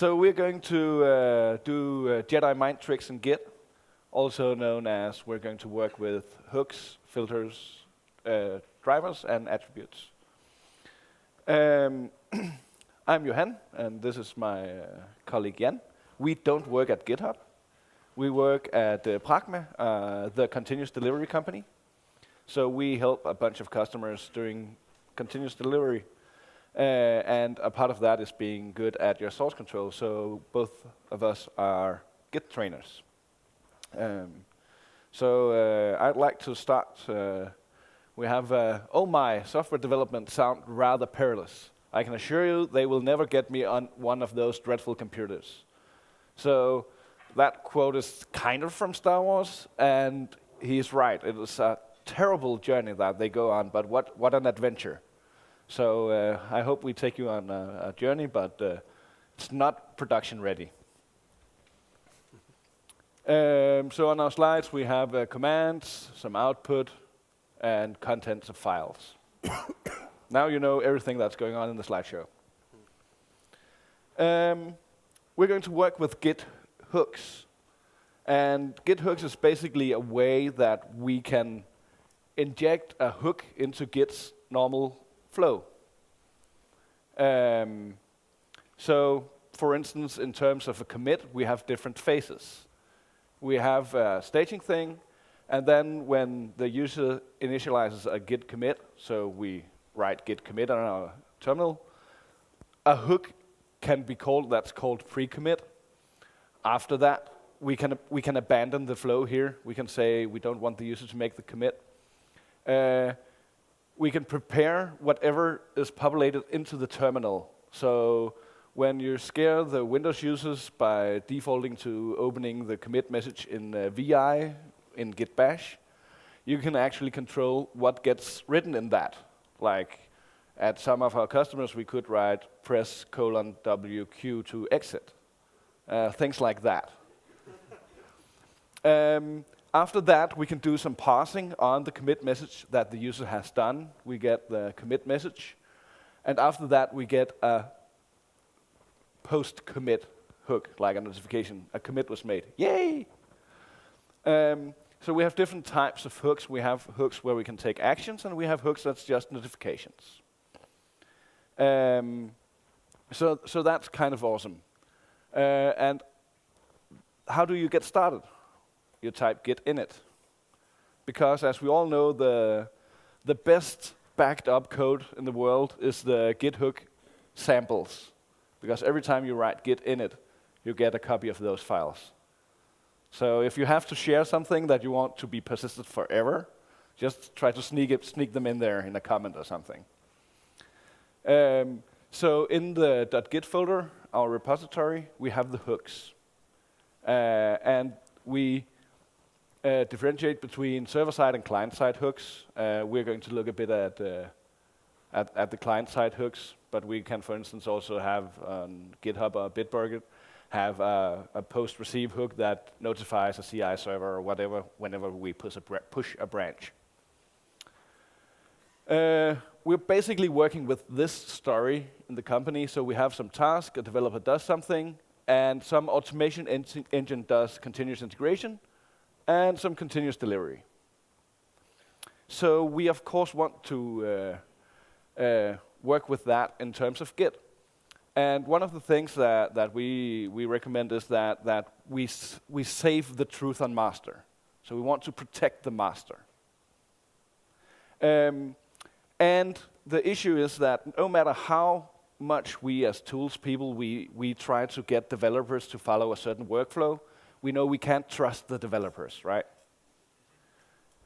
So we're going to do Jedi mind tricks in Git, also known as we're going to work with hooks, filters, drivers, and attributes. I'm Johan, and this is my colleague Jan. We don't work at GitHub. We work at Praqma, the continuous delivery company. So we help a bunch of customers doing continuous delivery. And a part of that is being good at your source control. So both of us are Git trainers. I'd like to start. We have, oh my, software development sound rather perilous. I can assure you they will never get me on one of those dreadful computers. So that quote is kind of from Star Wars, and he's right. It is a terrible journey that they go on, but what an adventure. So I hope we take you on a journey, but it's not production ready. So on our slides we have commands, some output, and contents of files. Now you know everything that's going on in the slideshow. We're going to work with Git hooks. And Git hooks is basically a way that we can inject a hook into Git's normal flow. So, for instance, in terms of a commit, we have different phases. We have a staging thing, and then when the user initializes a git commit, so we write git commit on our terminal, a hook can be called, that's called pre-commit. After that, we can abandon the flow here. We can say we don't want the user to make the commit. We can prepare whatever is populated into the terminal. So when you scare the Windows users by defaulting to opening the commit message in VI, in Git Bash, you can actually control what gets written in that. Like at some of our customers, we could write press:\WQ to exit. Things like that. After that, we can do some parsing on the commit message that the user has done. We get the commit message. And after that, we get a post-commit hook, like a notification. A commit was made. Yay! So we have different types of hooks. We have hooks where we can take actions, and we have hooks that's just notifications. So that's kind of awesome. And how do you get started? You type git init. Because as we all know, the best backed up code in the world is the git hook samples. Because every time you write git init, you get a copy of those files. So if you have to share something that you want to be persisted forever, just try to sneak them in there in a comment or something. So in the .git folder, our repository, we have the hooks. And we differentiate between server-side and client-side hooks. We're going to look a bit at the client-side hooks, but we can, for instance, also have on GitHub or Bitbucket have a post-receive hook that notifies a CI server or whatever whenever we push a branch. We're basically working with this story in the company, so we have some task, a developer does something, and some automation engine does continuous integration, and some continuous delivery. So we, of course, want to work with that in terms of Git. And one of the things that we recommend is that we save the truth on master. So we want to protect the master. And the issue is that no matter how much we as tools people, we try to get developers to follow a certain workflow, we know we can't trust the developers, right?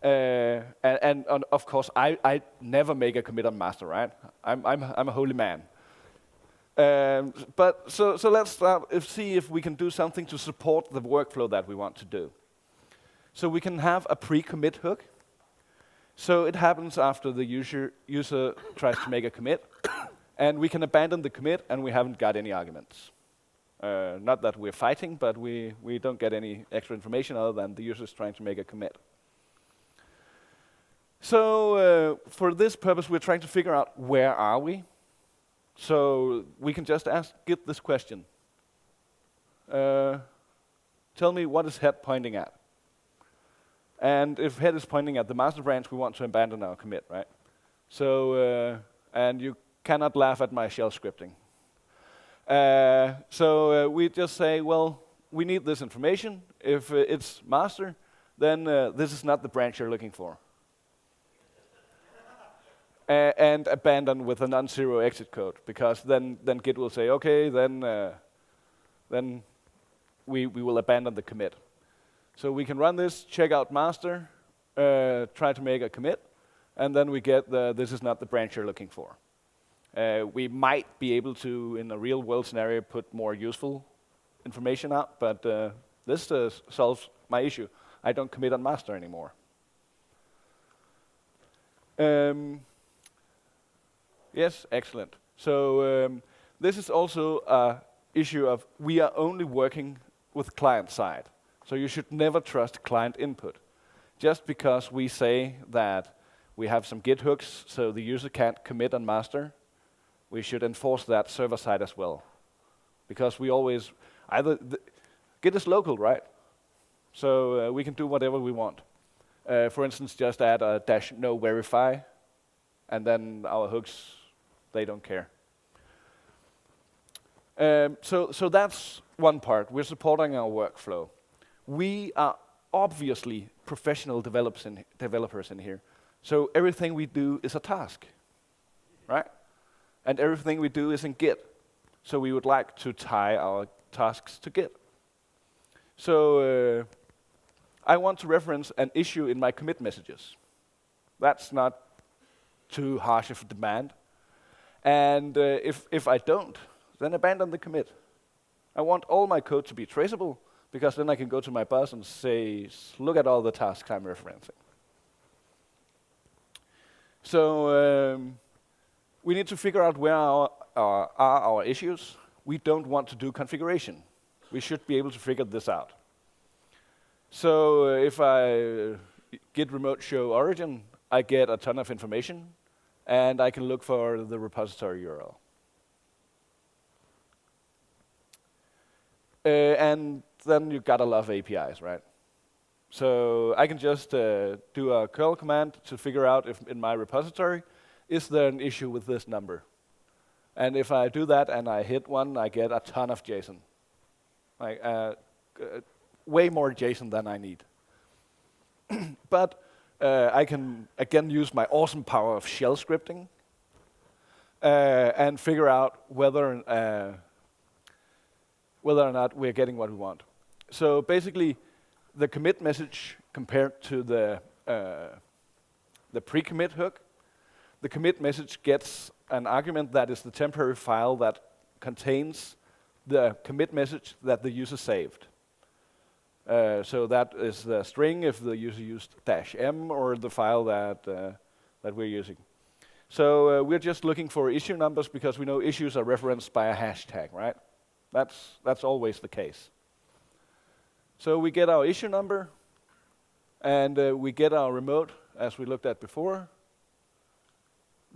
And of course, I never make a commit on master, right? I'm a holy man. But let's see if we can do something to support the workflow that we want to do. So we can have a pre-commit hook. So it happens after the user tries to make a commit, and we can abandon the commit, and we haven't got any arguments. Not that we're fighting, but we don't get any extra information other than the user's trying to make a commit. So for this purpose, we're trying to figure out where are we. So we can just ask Git this question. tell me what is head pointing at. And if head is pointing at the master branch, we want to abandon our commit, right? So, and you cannot laugh at my shell scripting. So we just say, well, we need this information. If it's master, then this is not the branch you're looking for. And abandon with a non-zero exit code, because then Git will say, okay, then we will abandon the commit. So we can run this, check out master, try to make a commit, and then we get this is not the branch you're looking for. We might be able to, in a real world scenario, put more useful information out, but this solves my issue. I don't commit on master anymore. Yes, excellent. So this is also an issue of we are only working with client side. So you should never trust client input. Just because we say that we have some Git hooks so the user can't commit on master, we should enforce that server side as well. Because we always, Git is local, right? So we can do whatever we want. For instance, just add a -no verify, and then our hooks, they don't care. So that's one part. We're supporting our workflow. We are obviously professional developers in here. So everything we do is a task, right? And everything we do is in Git. So we would like to tie our tasks to Git. So I want to reference an issue in my commit messages. That's not too harsh of a demand. And if I don't, then abandon the commit. I want all my code to be traceable, because then I can go to my boss and say, look at all the tasks I'm referencing. So we need to figure out where are our issues. We don't want to do configuration. We should be able to figure this out. So if I git remote show origin, I get a ton of information, and I can look for the repository URL. And then you gotta love APIs, right? So I can just do a curl command to figure out if in my repository, is there an issue with this number? And if I do that and I hit one, I get a ton of JSON. Like, way more JSON than I need. But I can, again, use my awesome power of shell scripting and figure out whether or not we're getting what we want. So basically, the commit message compared to the pre-commit hook, the commit message gets an argument that is the temporary file that contains the commit message that the user saved. So that is the string if the user used -m, or the file that we're using. So we're just looking for issue numbers because we know issues are referenced by a hashtag, right? That's always the case. So we get our issue number, and we get our remote, as we looked at before.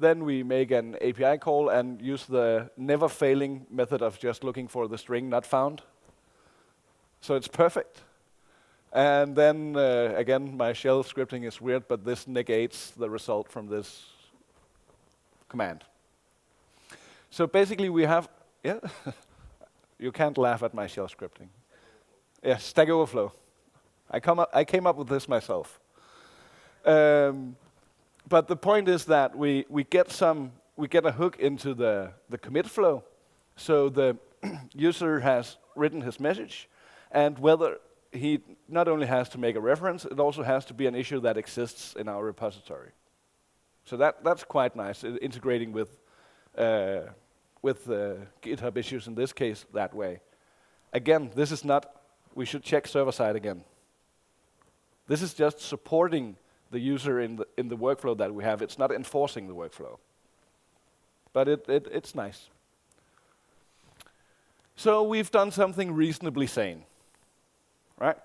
Then we make an API call and use the never-failing method of just looking for the string not found. So it's perfect. And then, again, my shell scripting is weird, but this negates the result from this command. So basically we have, yeah? You can't laugh at my shell scripting. Yeah, Stack Overflow. I came up with this myself. But the point is that we get a hook into the commit flow. So the user has written his message, and whether he not only has to make a reference, it also has to be an issue that exists in our repository. So that's quite nice, integrating with GitHub issues in this case that way. Again, this is not, we should check server side again. This is just supporting the user in the workflow that we have. It's not enforcing the workflow. But it's nice. So we've done something reasonably sane, right?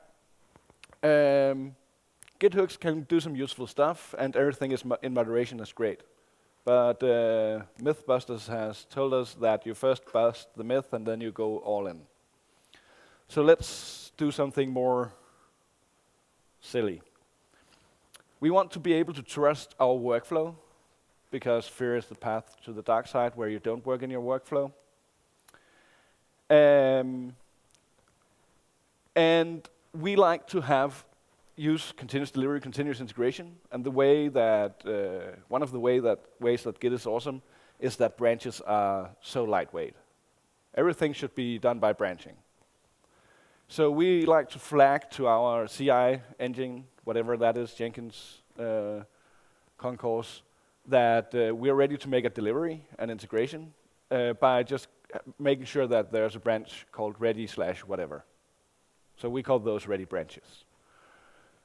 Git hooks can do some useful stuff, and everything is in moderation is great. But Mythbusters has told us that you first bust the myth and then you go all in. So let's do something more silly. We want to be able to trust our workflow, because fear is the path to the dark side where you don't work in your workflow. And we like to use continuous delivery, continuous integration, and the way that one of the ways that Git is awesome is that branches are so lightweight. Everything should be done by branching. So we like to flag to our CI engine, whatever that is, Jenkins, Concourse, that we're ready to make a delivery and integration by just making sure that there's a branch called ready/whatever. So we call those ready branches.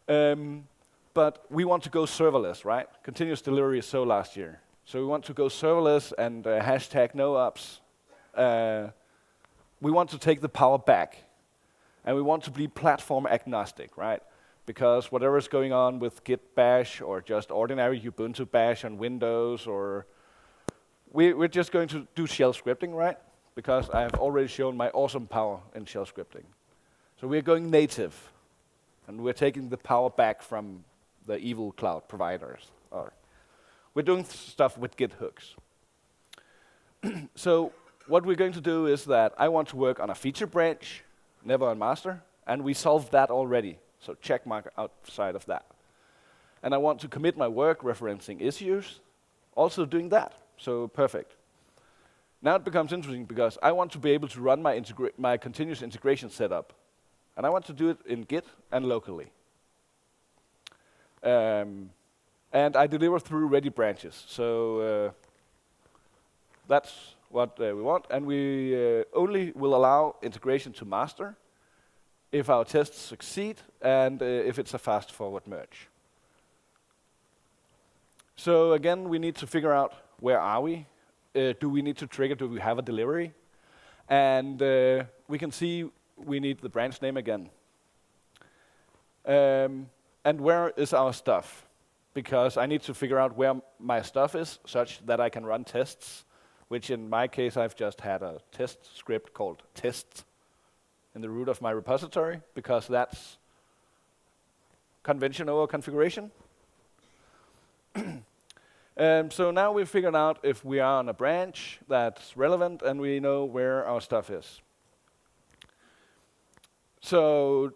But we want to go serverless, right? Continuous delivery is so last year. So we want to go serverless and hashtag no ops. We want to take the power back. And we want to be platform agnostic, right? Because whatever is going on with Git Bash or just ordinary Ubuntu Bash on Windows, or we're just going to do shell scripting, right? Because I have already shown my awesome power in shell scripting. So we're going native, and we're taking the power back from the evil cloud providers. Or we're doing stuff with Git hooks. So what we're going to do is that I want to work on a feature branch, never on master, and we solved that already. So check mark outside of that. And I want to commit my work referencing issues, also doing that. So perfect. Now it becomes interesting because I want to be able to run my continuous integration setup. And I want to do it in Git and locally. And I deliver through ready branches. So that's what we want. And we only will allow integration to master if our tests succeed and if it's a fast forward merge. So again, we need to figure out where are we? Do we need to trigger? Do we have a delivery? And we can see we need the branch name again. And where is our stuff? Because I need to figure out where my stuff is such that I can run tests, which in my case I've just had a test script called test in the root of my repository, because that's convention over configuration. So now we've figured out if we are on a branch that's relevant and we know where our stuff is. So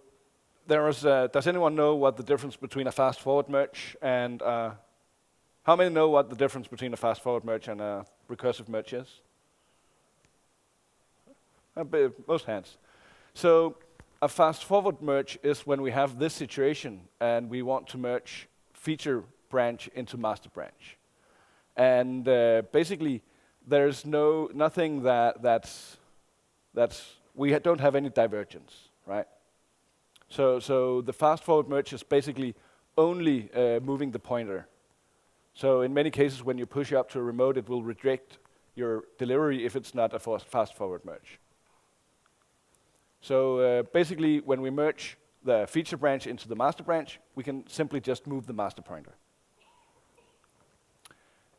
does anyone know what the difference between a fast forward merge and how many know what the difference between a fast forward merge and a recursive merge is? Most hands. So a fast forward merge is when we have this situation and we want to merge feature branch into master branch. And basically, there's nothing we don't have any divergence, right? So the fast forward merge is basically only moving the pointer. So in many cases, when you push up to a remote, it will reject your delivery if it's not a fast forward merge. So basically, when we merge the feature branch into the master branch, we can simply just move the master pointer.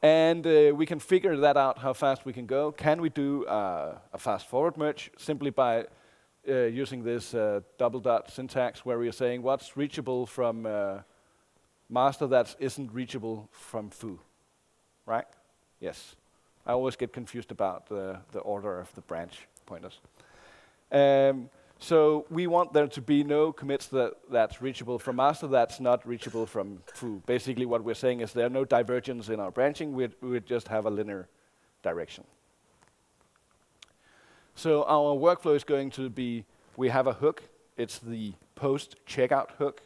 And we can figure that out, how fast we can go. Can we do a fast forward merge simply by using this double dot syntax where we are saying what's reachable from master that isn't reachable from foo, right? Yes. I always get confused about the order of the branch pointers. So we want there to be no commits that's reachable from master that's not reachable from foo. Basically what we're saying is there are no divergence in our branching, we just have a linear direction. So our workflow is going to be, we have a hook, it's the post checkout hook,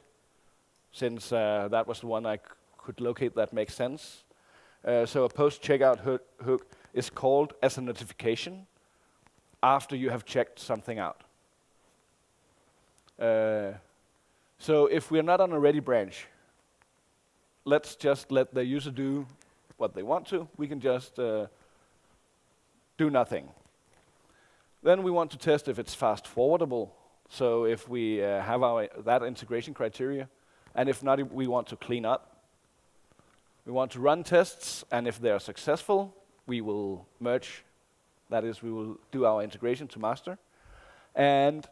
since that was the one I could locate that makes sense. So a post checkout hook is called as a notification after you have checked something out. So if we're not on a ready branch, let's just let the user do what they want to. We can just do nothing. Then we want to test if it's fast forwardable. So if we have that integration criteria, and if not, we want to clean up. We want to run tests, and if they are successful, we will merge. That is, we will do our integration to master. And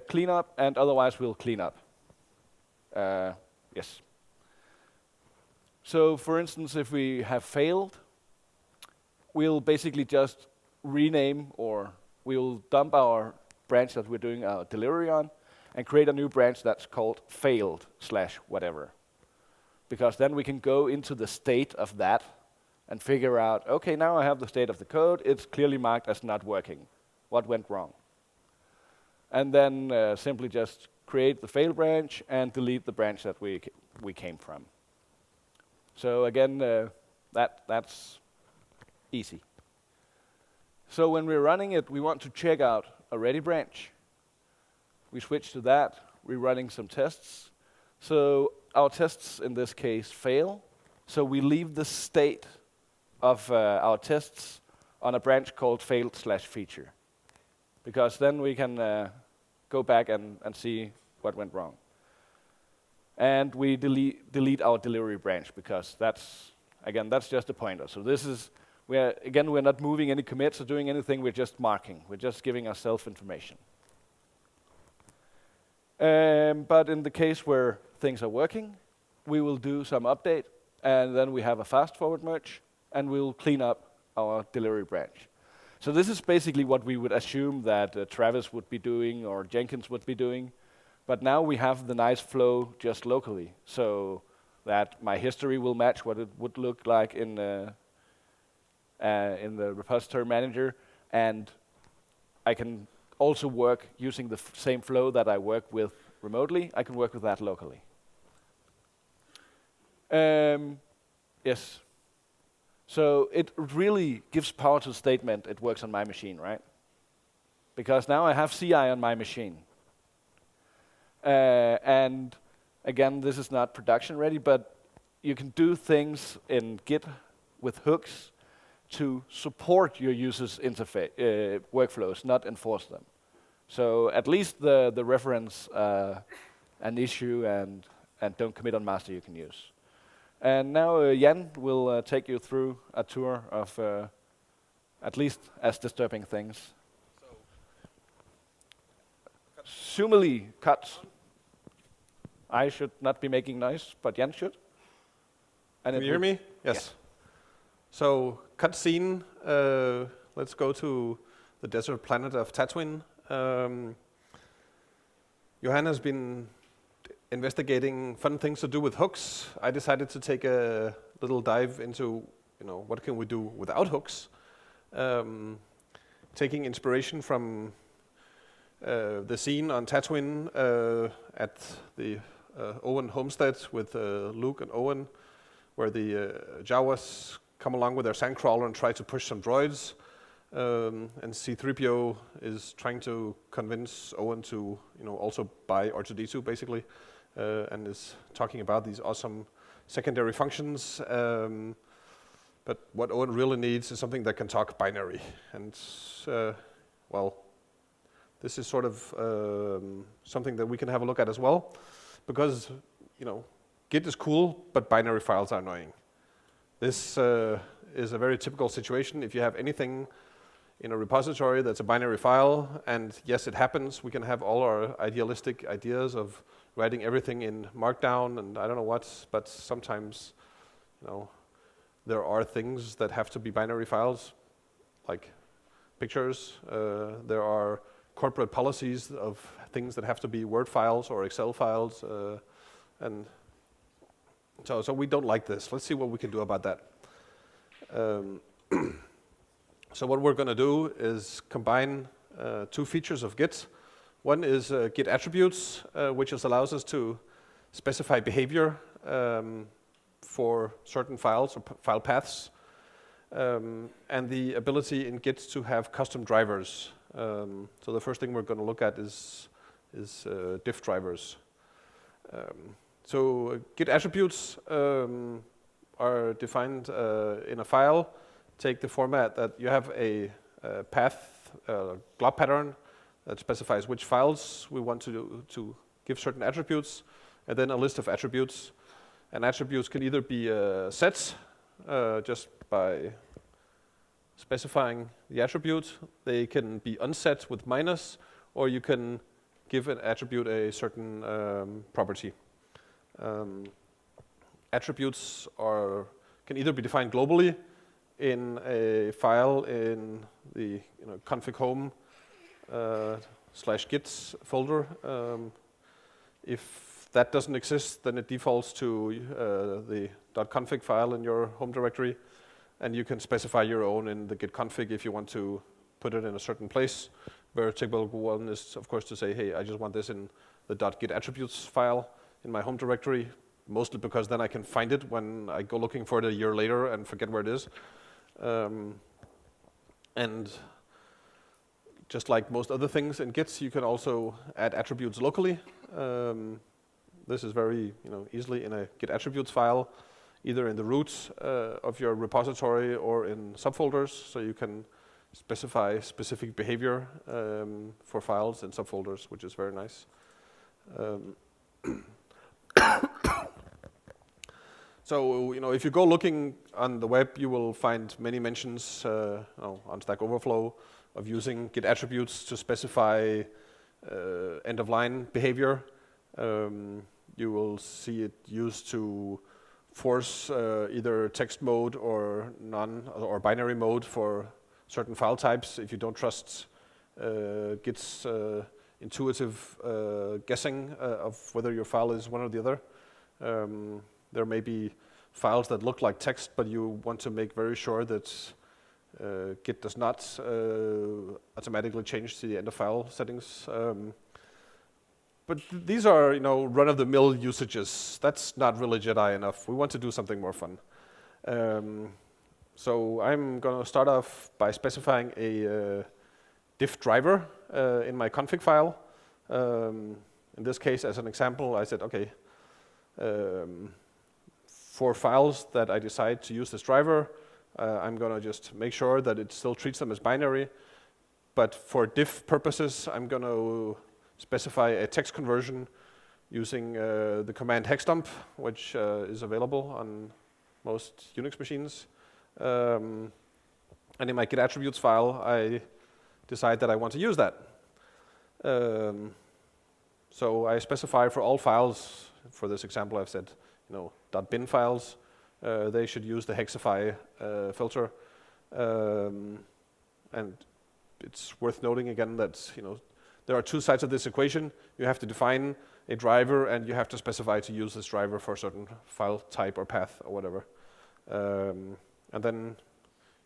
clean up, and otherwise we'll clean up. Yes. So for instance, if we have failed, we'll basically just rename, or we'll dump our branch that we're doing our delivery on and create a new branch that's called failed/whatever. Because then we can go into the state of that and figure out, okay, now I have the state of the code. It's clearly marked as not working. What went wrong? And then simply just create the fail branch and delete the branch that we came from. So again, that's easy. So when we're running it, we want to check out a ready branch. We switch to that. We're running some tests. So our tests in this case fail. So we leave the state of our tests on a branch called failed/feature. Because then we can go back and see what went wrong. And we delete our delivery branch, because that's just a pointer. So this is, we're not moving any commits or doing anything, we're just marking. We're just giving ourselves information. But in the case where things are working, we will do some update, and then we have a fast forward merge, and we'll clean up our delivery branch. So this is basically what we would assume that Travis would be doing or Jenkins would be doing. But now we have the nice flow just locally, so that my history will match what it would look like in the repository manager, and I can also work using the same flow that I work with remotely. I can work with that locally. Yes. So it really gives power to the statement, it works on my machine, right? Because now I have CI on my machine. And again, this is not production ready, but you can do things in Git with hooks to support your users' interface workflows, not enforce them. So at least the reference an issue and don't commit on master you can use. And now Jan will take you through a tour of at least as disturbing things. Sumily cuts. I should not be making noise, but Jan should. And can you hear me? Yes. Yeah. So, cutscene. Let's go to the desert planet of Tatooine. Johan has been investigating fun things to do with hooks. I decided to take a little dive into, what can we do without hooks. Taking inspiration from the scene on Tatooine at the Owen homestead with Luke and Owen, where the Jawas come along with their sandcrawler and try to push some droids. And C-3PO is trying to convince Owen to, also buy R2-D2 basically, and is talking about these awesome secondary functions. But what Owen really needs is something that can talk binary. And this is sort of something that we can have a look at as well, because Git is cool, but binary files are annoying. This is a very typical situation. If you have anything in a repository that's a binary file, and yes, it happens, we can have all our idealistic ideas of writing everything in MarkDown and I don't know what, but sometimes, there are things that have to be binary files, like pictures. There are corporate policies of things that have to be Word files or Excel files, and so we don't like this. Let's see what we can do about that. So what we're going to do is combine two features of Git. One is Git attributes, which allows us to specify behavior for certain files or file paths, and the ability in Git to have custom drivers. So the first thing we're going to look at is diff drivers. So Git attributes are defined in a file. Take the format that you have a path, glob pattern that specifies which files we want to give certain attributes, and then a list of attributes. And attributes can either be sets, just by specifying the attribute. They can be unset with minus, or you can give an attribute a certain property. Attributes can either be defined globally in a file in the config home /git folder. If that doesn't exist, then it defaults to the .config file in your home directory, and you can specify your own in the git config if you want to put it in a certain place. Very typical one is, of course, to say, hey, I just want this in the .git attributes file in my home directory, mostly because then I can find it when I go looking for it a year later and forget where it is. And just like most other things in Git, you can also add attributes locally. This is very easily in a Git attributes file, either in the root of your repository or in subfolders, so you can specify specific behavior for files in subfolders, which is very nice. So, if you go looking on the web, you will find many mentions on Stack Overflow of using Git attributes to specify end-of-line behavior. You will see it used to force either text mode or or binary mode for certain file types if you don't trust Git's intuitive guessing of whether your file is one or the other. There may be files that look like text, but you want to make very sure that Git does not automatically change to the end of file settings. But these are, run-of-the-mill usages. That's not really Jedi enough. We want to do something more fun. So I'm going to start off by specifying a diff driver in my config file. In this case, as an example, I said, okay, for files that I decide to use this driver, I'm going to just make sure that it still treats them as binary. But for diff purposes, I'm going to specify a text conversion using the command hexdump, which is available on most Unix machines. And in my Git attributes file, I decide that I want to use that. So I specify for all files, for this example I've said, .bin files, they should use the hexify filter. And it's worth noting again that there are two sides of this equation. You have to define a driver, and you have to specify to use this driver for a certain file type or path or whatever. And then,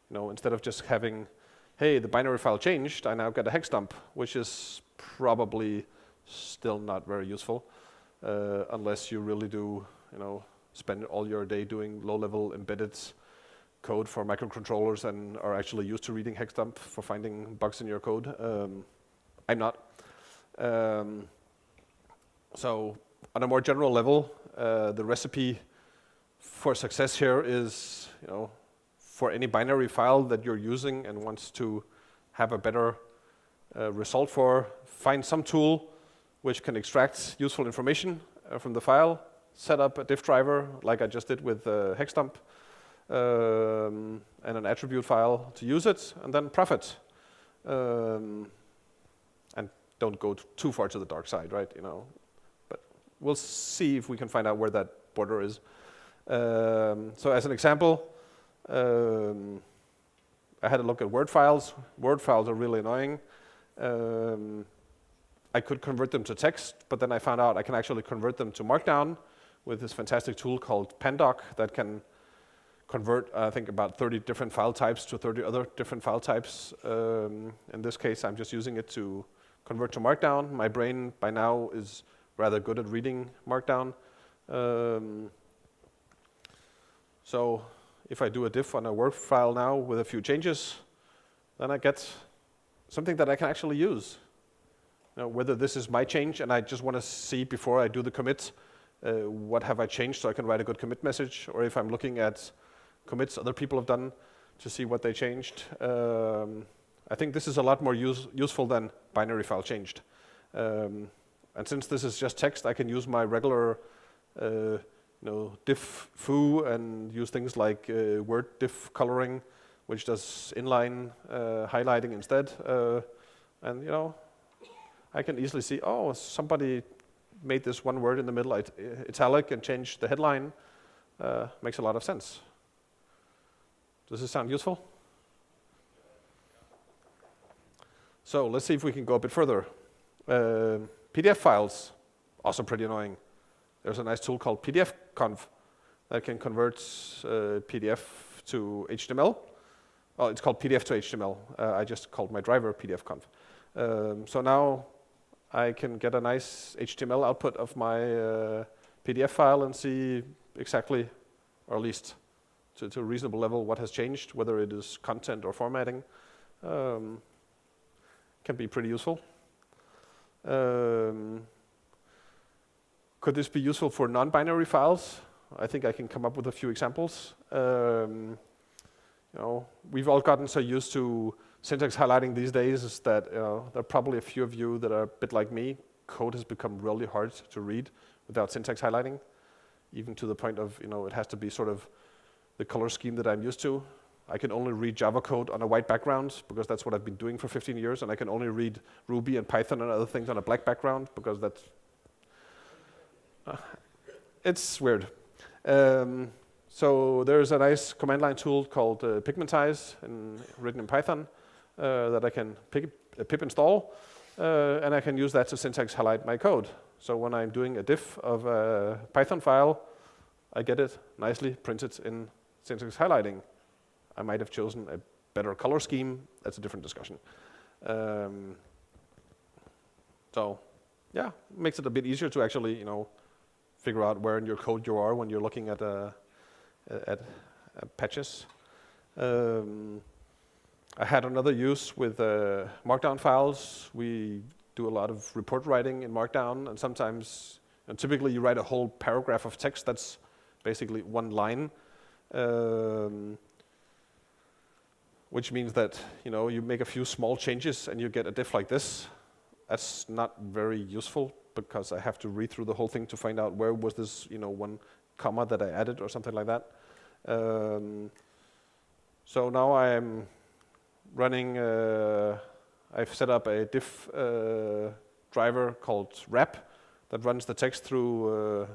instead of just having, hey, the binary file changed, I now get a hex dump, which is probably still not very useful, unless you really do, spend all your day doing low-level embedded code for microcontrollers and are actually used to reading hex dump for finding bugs in your code. I'm not. So on a more general level, the recipe for success here is, for any binary file that you're using and wants to have a better result for, find some tool which can extract useful information from the file, set up a diff driver like I just did with hexdump, and an attribute file to use it, and then profit. And don't go too far to the dark side, right? But we'll see if we can find out where that border is. So as an example, I had a look at Word files. Word files are really annoying. I could convert them to text, but then I found out I can actually convert them to MarkDown with this fantastic tool called Pandoc that can convert, I think, about 30 different file types to 30 other different file types. In this case, I'm just using it to convert to MarkDown. My brain, by now, is rather good at reading MarkDown. So if I do a diff on a Word file now with a few changes, then I get something that I can actually use. Whether this is my change and I just want to see before I do the commit, what have I changed so I can write a good commit message, or if I'm looking at commits other people have done to see what they changed. I think this is a lot more useful than binary file changed. And since this is just text, I can use my regular diff foo and use things like word diff coloring, which does inline highlighting instead. And I can easily see, oh, somebody made this one word in the middle italic and changed the headline. Makes a lot of sense. Does this sound useful? So let's see if we can go a bit further. PDF files, also pretty annoying. There's a nice tool called PDF-conf that can convert PDF to HTML. Oh, it's called PDF to HTML. I just called my driver PDF-conf. So now I can get a nice HTML output of my PDF file and see exactly, or at least to a reasonable level, what has changed, whether it is content or formatting. Can be pretty useful. Could this be useful for non-binary files? I think I can come up with a few examples. We've all gotten so used to syntax highlighting these days is that there are probably a few of you that are a bit like me. Code has become really hard to read without syntax highlighting, even to the point of it has to be sort of the color scheme that I'm used to. I can only read Java code on a white background because that's what I've been doing for 15 years, and I can only read Ruby and Python and other things on a black background because that's it's weird. So there's a nice command line tool called pigmentize, written in Python, that I can pip install, and I can use that to syntax highlight my code. So when I'm doing a diff of a Python file, I get it nicely printed in syntax highlighting. I might have chosen a better color scheme. That's a different discussion. So yeah, makes it a bit easier to actually figure out where in your code you are when you're looking at patches. I had another use with MarkDown files. We do a lot of report writing in MarkDown, and sometimes, typically you write a whole paragraph of text that's basically one line, which means that you make a few small changes and you get a diff like this. That's not very useful because I have to read through the whole thing to find out where was this one comma that I added or something like that. So now I'm running, I've set up a diff driver called wrap that runs the text through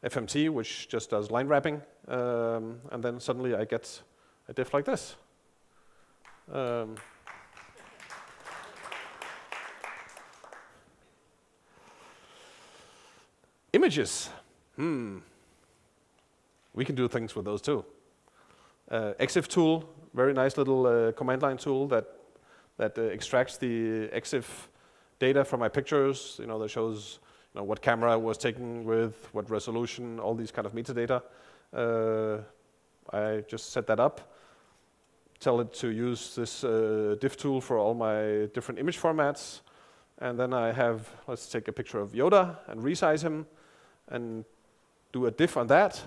FMT, which just does line wrapping, and then suddenly I get a diff like this. Images. We can do things with those too. EXIF tool, very nice little command line tool that extracts the EXIF data from my pictures. That shows what camera I was taken with, what resolution, all these kind of metadata. I just set that up. Tell it to use this diff tool for all my different image formats. And then I have, let's take a picture of Yoda and resize him and do a diff on that.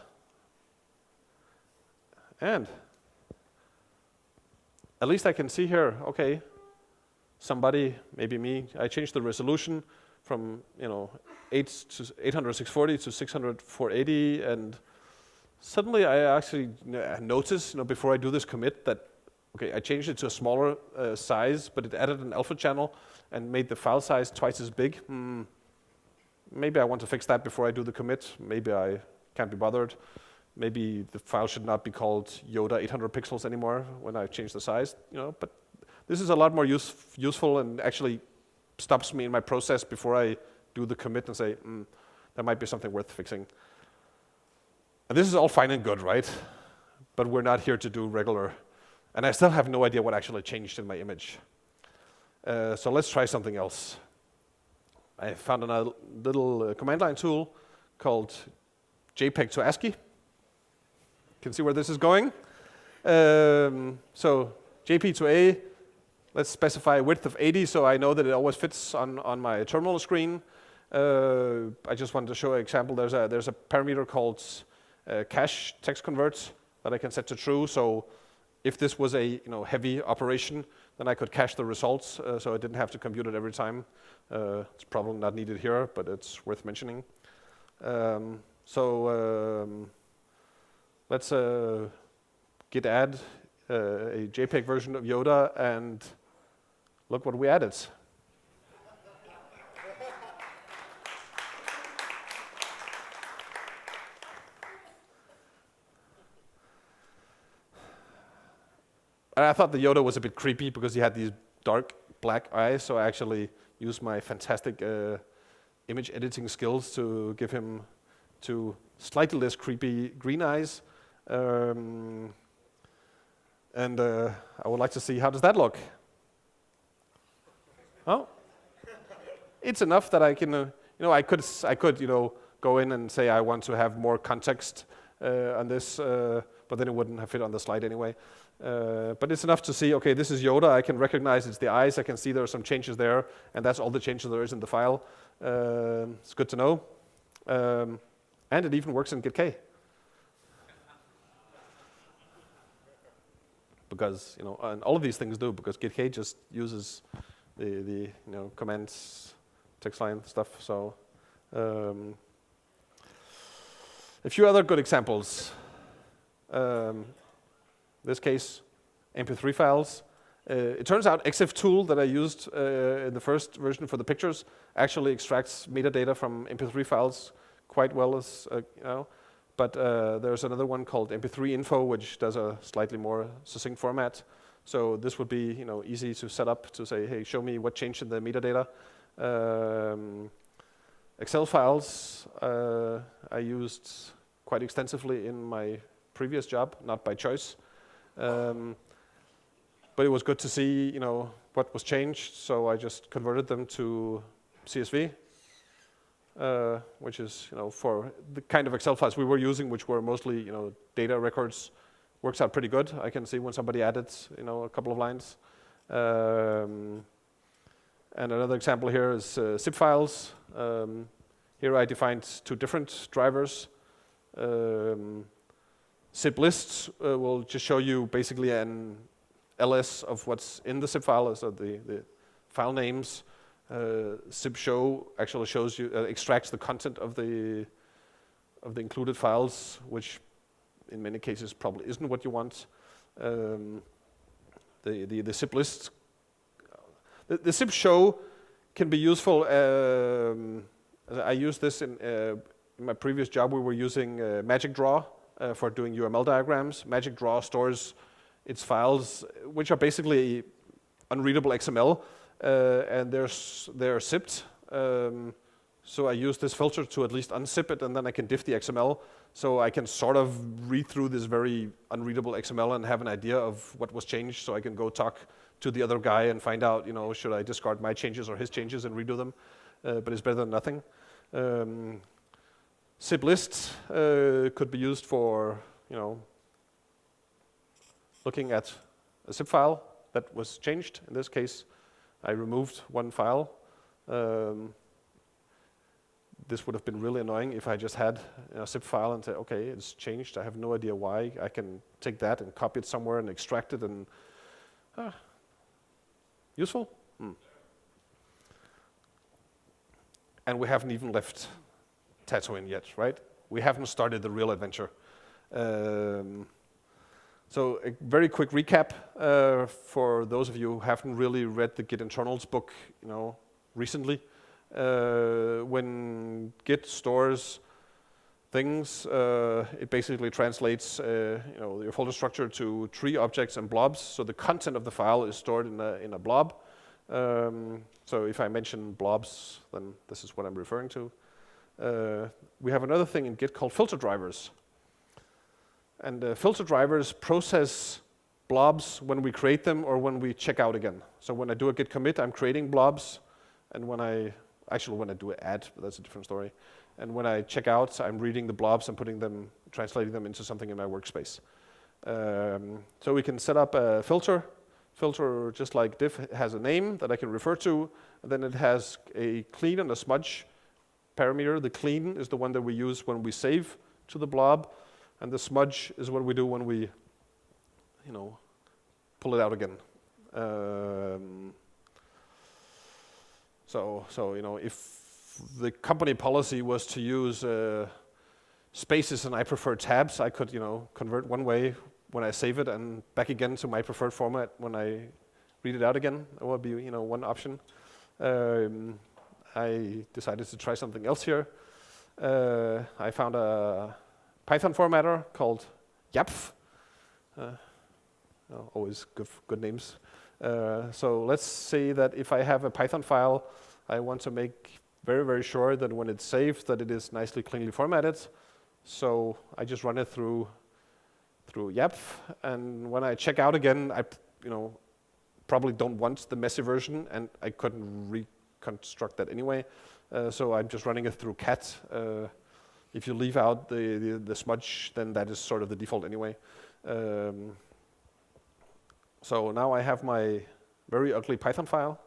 And at least I can see here, okay, somebody, maybe me, I changed the resolution from 800/640 to 600/480, and suddenly I actually notice, before I do this commit, that okay, I changed it to a smaller size, but it added an alpha channel and made the file size twice as big. Maybe I want to fix that before I do the commit. Maybe I can't be bothered. Maybe the file should not be called Yoda 800 pixels anymore when I change the size. But this is a lot more useful and actually stops me in my process before I do the commit and say, there might be something worth fixing. And this is all fine and good, right? But we're not here to do regular. And I still have no idea what actually changed in my image. So let's try something else. I found a little command line tool called JPEG to ASCII. Can see where this is going. So JP to A, let's specify a width of 80 so I know that it always fits on my terminal screen. I just wanted to show an example. There's a parameter called cache text convert that I can set to true. So if this was a heavy operation, then I could cache the results, so I didn't have to compute it every time. It's probably not needed here, but it's worth mentioning. Let's git add a JPEG version of Yoda, and look what we added. And I thought the Yoda was a bit creepy because he had these dark black eyes, so I actually used my fantastic image editing skills to give him two slightly less creepy green eyes. And I would like to see how does that look. Oh, it's enough that I can, I could, go in and say I want to have more context on this, but then it wouldn't have fit on the slide anyway. But it's enough to see, okay, this is Yoda. I can recognize it's the eyes. I can see there are some changes there, and that's all the changes there is in the file. It's good to know. And it even works in Git-K. Because, and all of these things do, because Git-K just uses the commands, text line stuff. So a few other good examples. This case, MP3 files. It turns out EXIF tool that I used in the first version for the pictures actually extracts metadata from MP3 files quite well, as But there's another one called MP3 info, which does a slightly more succinct format. So this would be easy to set up to say, hey, show me what changed in the metadata. Excel files I used quite extensively in my previous job, not by choice. But it was good to see, what was changed. So I just converted them to CSV, which is, for the kind of Excel files we were using, which were mostly, data records, works out pretty good. I can see when somebody added, a couple of lines. And another example here is zip files. Here I defined two different drivers. Zip lists will just show you basically an ls of what's in the zip file, so the file names. Zip show actually shows you, extracts the content of the included files, which in many cases probably isn't what you want. The zip list, the zip show can be useful. I used this in my previous job. We were using Magic Draw for doing UML diagrams. Magic Draw stores its files, which are basically unreadable XML, and they're zipped. So I use this filter to at least unzip it, and then I can diff the XML. So I can sort of read through this very unreadable XML and have an idea of what was changed, so I can go talk to the other guy and find out, should I discard my changes or his changes and redo them? But it's better than nothing. Zip lists could be used for, looking at a zip file that was changed. In this case, I removed one file. This would have been really annoying if I just had a zip file and say, okay, it's changed. I have no idea why. I can take that and copy it somewhere and extract it and useful. And we haven't even left TATOOINE yet, right? We haven't started the real adventure. So a very quick recap for those of you who haven't really read the Git internals book, recently. When Git stores things, it basically translates, your folder structure to tree objects and blobs. So the content of the file is stored in a blob. So if I mention blobs, then this is what I'm referring to. We have another thing in Git called filter drivers. And filter drivers process blobs when we create them or when we check out again. So when I do a git commit, I'm creating blobs. And when I do an add, but that's a different story. And when I check out, I'm reading the blobs and translating them into something in my workspace. So we can set up a filter. Filter, just like Diff, has a name that I can refer to. And then it has a clean and a smudge parameter. The clean is the one that we use when we save to the blob. And the smudge is what we do when we, pull it out again. So if the company policy was to use spaces and I prefer tabs, I could, convert one way when I save it and back again to my preferred format when I read it out again. That would be, one option. I decided to try something else here. I found a Python formatter called YAPF. always good names. So let's say that if I have a Python file, I want to make very, very sure that when it's saved, that it is nicely, cleanly formatted. So I just run it through YAPF, and when I check out again, I probably don't want the messy version, and I couldn't reconstruct that anyway. So I'm just running it through cat. If you leave out the smudge, then that is sort of the default anyway. So now I have my very ugly Python file.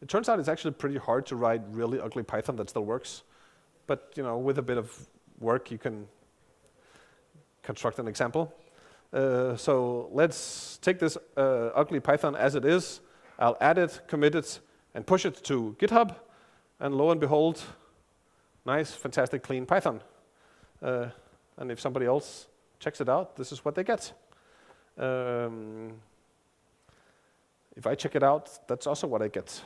It turns out it's actually pretty hard to write really ugly Python that still works. But with a bit of work, you can construct an example. So let's take this ugly Python as it is. I'll add it, commit it, and push it to GitHub. And lo and behold, nice, fantastic, clean Python. And if somebody else checks it out, this is what they get. If I check it out, that's also what I get.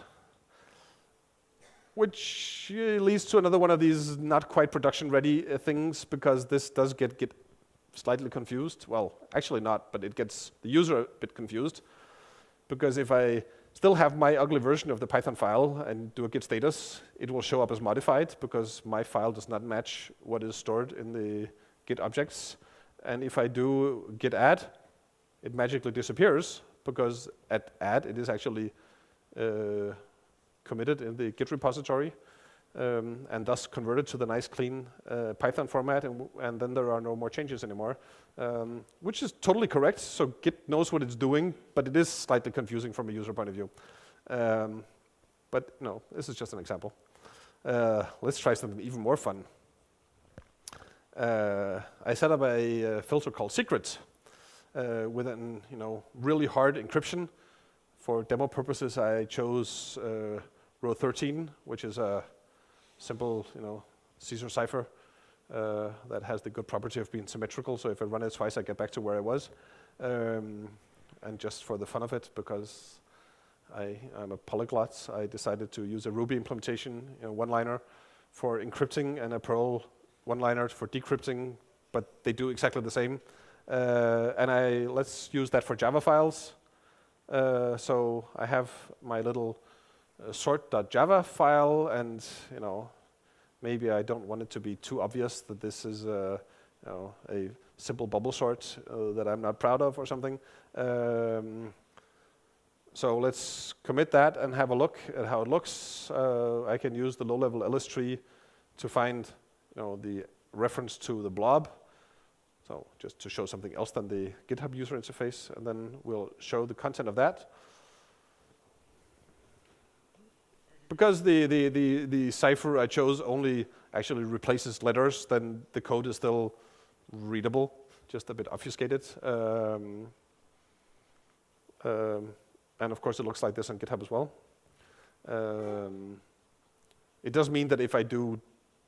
Which leads to another one of these not quite production-ready things, because this does get slightly confused. Well, actually not, but it gets the user a bit confused. Because if I still have my ugly version of the Python file and do a git status, it will show up as modified, because my file does not match what is stored in the Git objects. And if I do git add, it magically disappears, because at add it is actually committed in the Git repository, and thus converted to the nice clean Python format, and then there are no more changes anymore, which is totally correct. So Git knows what it's doing, but it is slightly confusing from a user point of view. But no, this is just an example. Let's try something even more fun. I set up a filter called secret with an really hard encryption. For demo purposes, I chose row 13, which is a simple, Caesar cipher that has the good property of being symmetrical. So if I run it twice, I get back to where I was. And just for the fun of it, because I'm a polyglot, I decided to use a Ruby implementation, one-liner for encrypting and a Perl one-liner for decrypting, but they do exactly the same. And let's use that for Java files. So I have my little sort.java file, and maybe I don't want it to be too obvious that this is a simple bubble sort that I'm not proud of or something. So let's commit that and have a look at how it looks. I can use the low-level LS tree to find the reference to the blob. So just to show something else than the GitHub user interface, and then we'll show the content of that. Because the cipher I chose only actually replaces letters, then the code is still readable, just a bit obfuscated. And of course it looks like this on GitHub as well. It does mean that if I do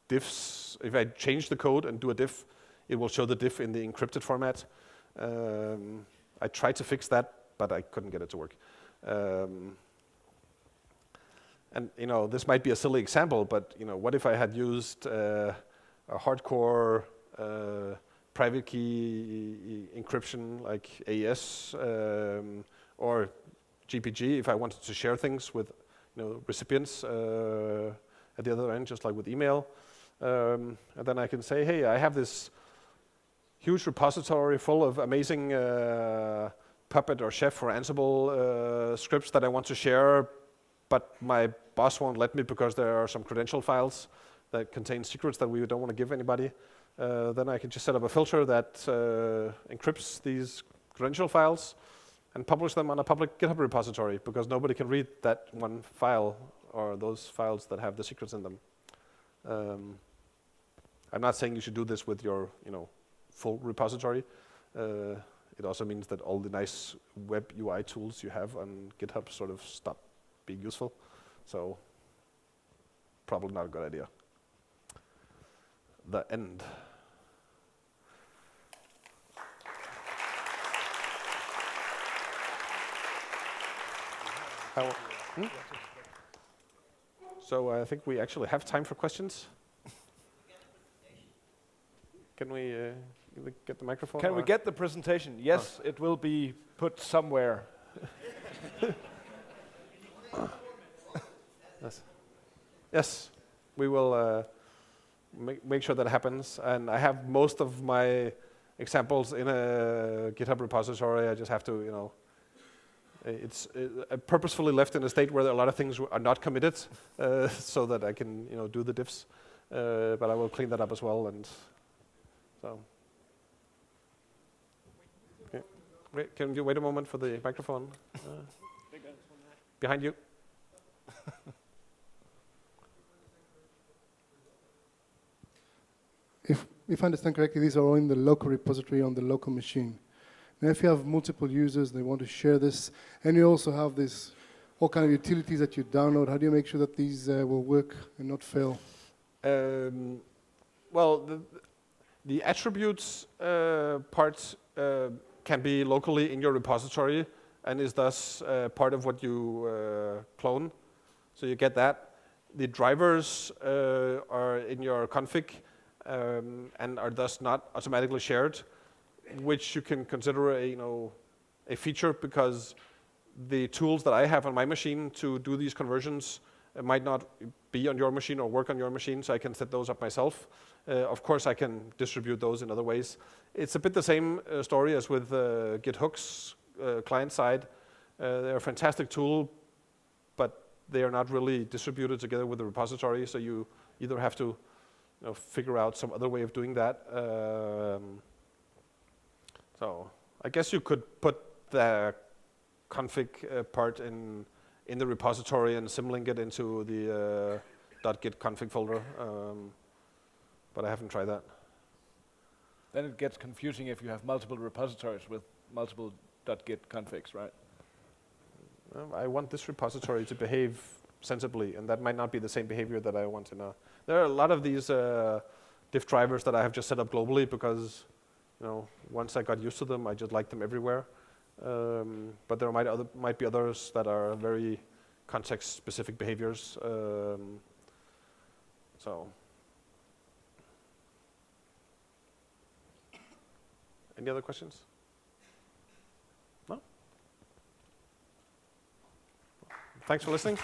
diffs, if I change the code and do a diff, it will show the diff in the encrypted format. I tried to fix that, but I couldn't get it to work. And this might be a silly example, but what if I had used a hardcore private key encryption like AES or GPG if I wanted to share things with recipients at the other end, just like with email. And then I can say, hey, I have this huge repository full of amazing Puppet or Chef or Ansible scripts that I want to share, but my boss won't let me because there are some credential files that contain secrets that we don't want to give anybody. Then I can just set up a filter that encrypts these credential files and publish them on a public GitHub repository, because nobody can read that one file or those files that have the secrets in them. I'm not saying you should do this with your full repository. It also means that all the nice web UI tools you have on GitHub sort of stop being useful. So probably not a good idea. The end. So I think we actually have time for questions. Can we? get the microphone? Can we get the presentation? Yes, it will be put somewhere. Yes. Yes, we will make sure that happens. And I have most of my examples in a GitHub repository. I just have to, you know, it's purposefully left in a state where a lot of things are not committed, so that I can, you know, do the diffs. But I will clean that up as well. And so, okay. Wait, can you wait a moment for the microphone? Behind you. If I understand correctly, these are all in the local repository on the local machine. Now, if you have multiple users, they want to share this, and you also have this all kind of utilities that you download, how do you make sure that these will work and not fail? Well, the attributes part can be locally in your repository and is thus part of what you clone. So you get that. The drivers are in your config and are thus not automatically shared, which you can consider a feature, because the tools that I have on my machine to do these conversions might not be on your machine or work on your machine, so I can set those up myself. Of course, I can distribute those in other ways. It's a bit the same story as with Git hooks client side. They're a fantastic tool, but they are not really distributed together with the repository, so you either have to figure out some other way of doing that. So I guess you could put the config part in the repository and symlink it into the .git config folder, but I haven't tried that. Then it gets confusing if you have multiple repositories with multiple .git configs, right? I want this repository to behave sensibly, and that might not be the same behavior that I want in a... There are a lot of these diff drivers that I have just set up globally because, once I got used to them, I just like them everywhere. But there might be others that are very context-specific behaviors. So, any other questions? No? Thanks for listening.